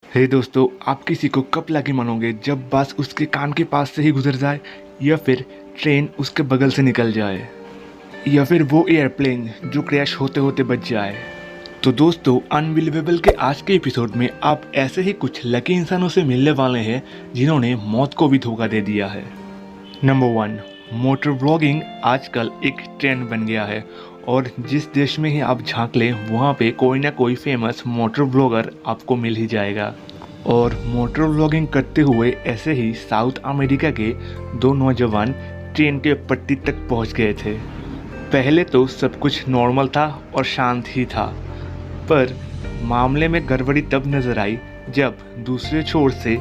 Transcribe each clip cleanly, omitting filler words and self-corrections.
हे दोस्तों, आप किसी को कब लकी मानोगे जब बस उसके कान के पास से ही गुजर जाए, या फिर ट्रेन उसके बगल से निकल जाए, या फिर वो एयरप्लेन जो क्रैश होते होते बच जाए। तो दोस्तों, अनबिलीवेबल के आज के एपिसोड में आप ऐसे ही कुछ लकी इंसानों से मिलने वाले हैं जिन्होंने मौत को भी धोखा दे दिया है। नंबर 1, मोटर व्लॉगिंग आजकल एक ट्रेंड बन गया है और जिस देश में ही आप झांक लें वहाँ पे कोई ना कोई फेमस मोटर व्लॉगर आपको मिल ही जाएगा। और मोटर व्लॉगिंग करते हुए ऐसे ही साउथ अमेरिका के दो नौजवान ट्रेन के पट्टी तक पहुँच गए थे। पहले तो सब कुछ नॉर्मल था और शांत ही था, पर मामले में गड़बड़ी तब नजर आई जब दूसरे छोर से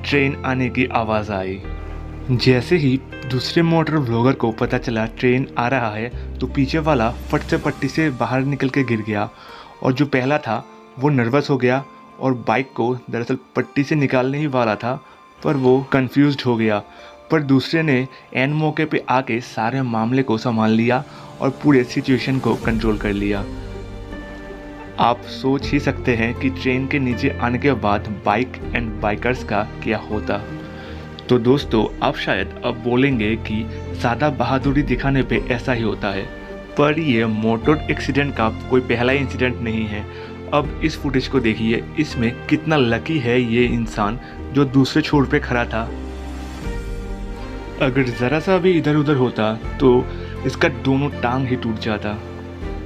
ट्रेन आने की आवाज़ आई। जैसे ही दूसरे मोटर व्लॉगर को पता चला ट्रेन आ रहा है तो पीछे वाला फट से पट्टी से बाहर निकल के गिर गया, और जो पहला था वो नर्वस हो गया और बाइक को दरअसल पट्टी से निकालने ही वाला था, पर वो कंफ्यूज्ड हो गया। पर दूसरे ने एन मौके पे आके सारे मामले को संभाल लिया और पूरे सिचुएशन को कंट्रोल कर लिया। आप सोच ही सकते हैं कि ट्रेन के नीचे आने के बाद बाइक एंड बाइकर्स का क्या होता। तो दोस्तों, आप शायद अब बोलेंगे कि ज़्यादा बहादुरी दिखाने पे ऐसा ही होता है, पर ये मोटर एक्सीडेंट का कोई पहला इंसिडेंट नहीं है। अब इस फुटेज को देखिए, इसमें कितना लकी है ये इंसान जो दूसरे छोर पे खड़ा था। अगर ज़रा सा भी इधर उधर होता तो इसका दोनों टांग ही टूट जाता।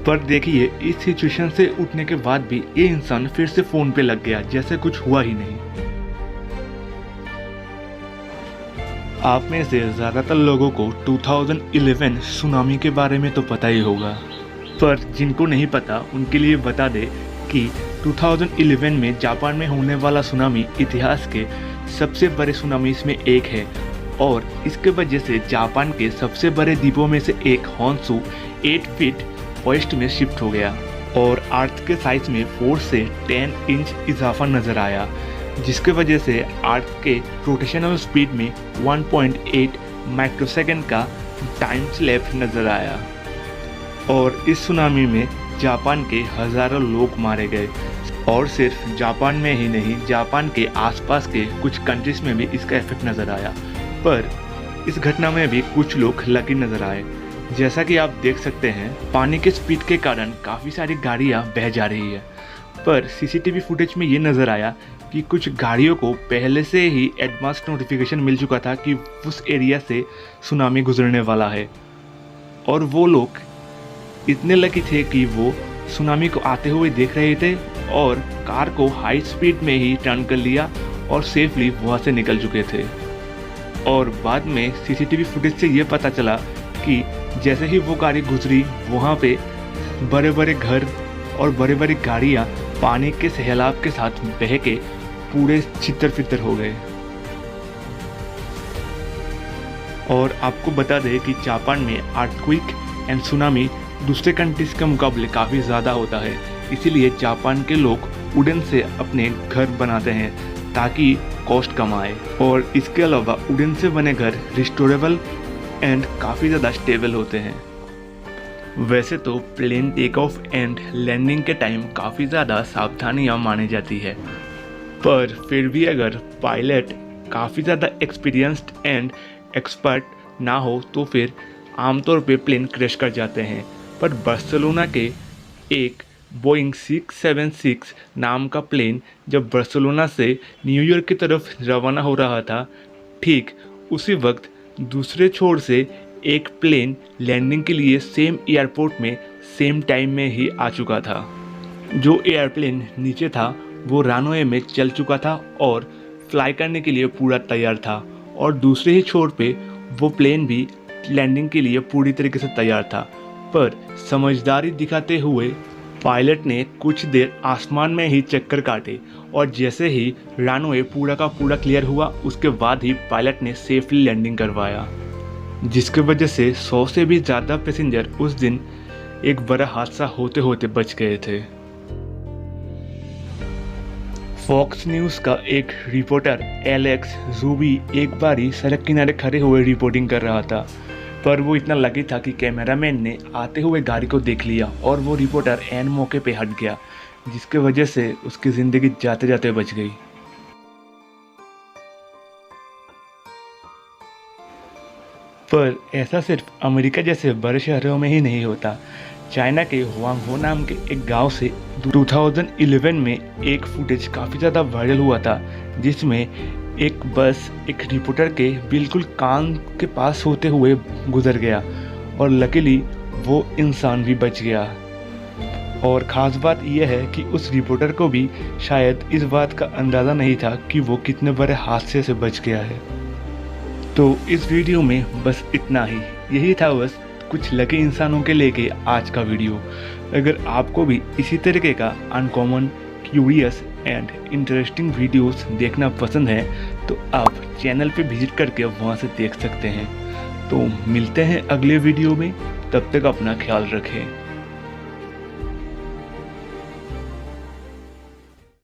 पर देखिए, इस सिचुएशन से उठने के बाद भी ये इंसान फिर से फ़ोन पे लग गया जैसे कुछ हुआ ही नहीं। आप में से ज़्यादातर लोगों को 2011 सुनामी के बारे में तो पता ही होगा, पर जिनको नहीं पता उनके लिए बता दें कि 2011 में जापान में होने वाला सुनामी इतिहास के सबसे बड़े सुनामीज में एक है, और इसके वजह से जापान के सबसे बड़े द्वीपों में से एक होन्शु 8 फीट वेस्ट में शिफ्ट हो गया और अर्थ के साइज में 4 से 10 इंच इजाफा नजर आया, जिसके वजह से अर्थ के रोटेशनल स्पीड में 1.8 माइक्रोसेकंड का टाइम स्लैप नजर आया। और इस सुनामी में जापान के हजारों लोग मारे गए, और सिर्फ जापान में ही नहीं, जापान के आसपास के कुछ कंट्रीज में भी इसका इफेक्ट नजर आया। पर इस घटना में भी कुछ लोग लकी नजर आए। जैसा कि आप देख सकते हैं, पानी के स्पीड के कारण काफ़ी सारी गाड़ियाँ बह जा रही है, पर सीसीटीवी फुटेज में ये नज़र आया कि कुछ गाड़ियों को पहले से ही एडवांस नोटिफिकेशन मिल चुका था कि उस एरिया से सुनामी गुजरने वाला है, और वो लोग इतने लकी थे कि वो सुनामी को आते हुए देख रहे थे और कार को हाई स्पीड में ही टर्न कर लिया और सेफली वहाँ से निकल चुके थे। और बाद में सीसीटीवी फुटेज से ये पता चला कि जैसे ही वो गाड़ी गुजरी, वहाँ पे बड़े बड़े घर और बड़ी बड़ी गाड़ियाँ पानी के सैलाब के साथ बह के पूरे छितर फितर हो गए। और आपको बता दें कि जापान में अर्थक्वेक एंड सुनामी दूसरे कंट्रीज के मुकाबले काफ़ी ज़्यादा होता है, इसीलिए जापान के लोग वुडन से अपने घर बनाते हैं ताकि कॉस्ट कम आए। और इसके अलावा वुडन से बने घर रिस्टोरेबल एंड काफ़ी ज़्यादा स्टेबल होते हैं। वैसे तो plane take off and landing के टाइम काफ़ी ज़्यादा सावधानियाँ मानी जाती है, पर फिर भी अगर पायलट काफ़ी ज़्यादा एक्सपीरियंस्ड एंड एक्सपर्ट ना हो तो फिर आमतौर पे प्लेन क्रैश कर जाते हैं। पर बार्सिलोना के एक बोइंग 676 नाम का प्लेन जब बार्सिलोना से न्यूयॉर्क की तरफ रवाना हो रहा था, ठीक उसी वक्त दूसरे छोर से एक प्लेन लैंडिंग के लिए सेम एयरपोर्ट में सेम टाइम में ही आ चुका था। जो एयरप्लेन नीचे था वो रनवे में चल चुका था और फ्लाई करने के लिए पूरा तैयार था, और दूसरे ही छोर पे वो प्लेन भी लैंडिंग के लिए पूरी तरीके से तैयार था। पर समझदारी दिखाते हुए पायलट ने कुछ देर आसमान में ही चक्कर काटे, और जैसे ही रनवे पूरा का पूरा क्लियर हुआ उसके बाद ही पायलट ने सेफली लैंडिंग करवाया, जिसके वजह से 100 से भी ज़्यादा पैसेंजर उस दिन एक बड़ा हादसा होते होते बच गए थे। फॉक्स न्यूज़ का एक रिपोर्टर एलेक्स जूबी एक बारी सड़क किनारे खड़े हुए रिपोर्टिंग कर रहा था, पर वो इतना लकी था कि कैमरामैन ने आते हुए गाड़ी को देख लिया और वो रिपोर्टर एन मौके पे हट गया, जिसके वजह से उसकी ज़िंदगी जाते जाते बच गई। पर ऐसा सिर्फ अमेरिका जैसे बड़े शहरों में ही नहीं होता। चाइना के हुआंगहो नाम के एक गांव से 2011 में एक फुटेज काफ़ी ज़्यादा वायरल हुआ था, जिसमें एक बस एक रिपोर्टर के बिल्कुल कान के पास होते हुए गुजर गया और लकीली वो इंसान भी बच गया। और ख़ास बात यह है कि उस रिपोर्टर को भी शायद इस बात का अंदाज़ा नहीं था कि वो कितने बड़े हादसे से बच गया है। तो इस वीडियो में बस इतना ही, यही था बस कुछ लकी इंसानों के लेके आज का वीडियो। अगर आपको भी इसी तरीके का uncommon, curious and interesting videos देखना पसंद है तो आप चैनल पे विजिट करके वहाँ से देख सकते हैं। तो मिलते हैं अगले वीडियो में, तब तक अपना ख्याल रखें।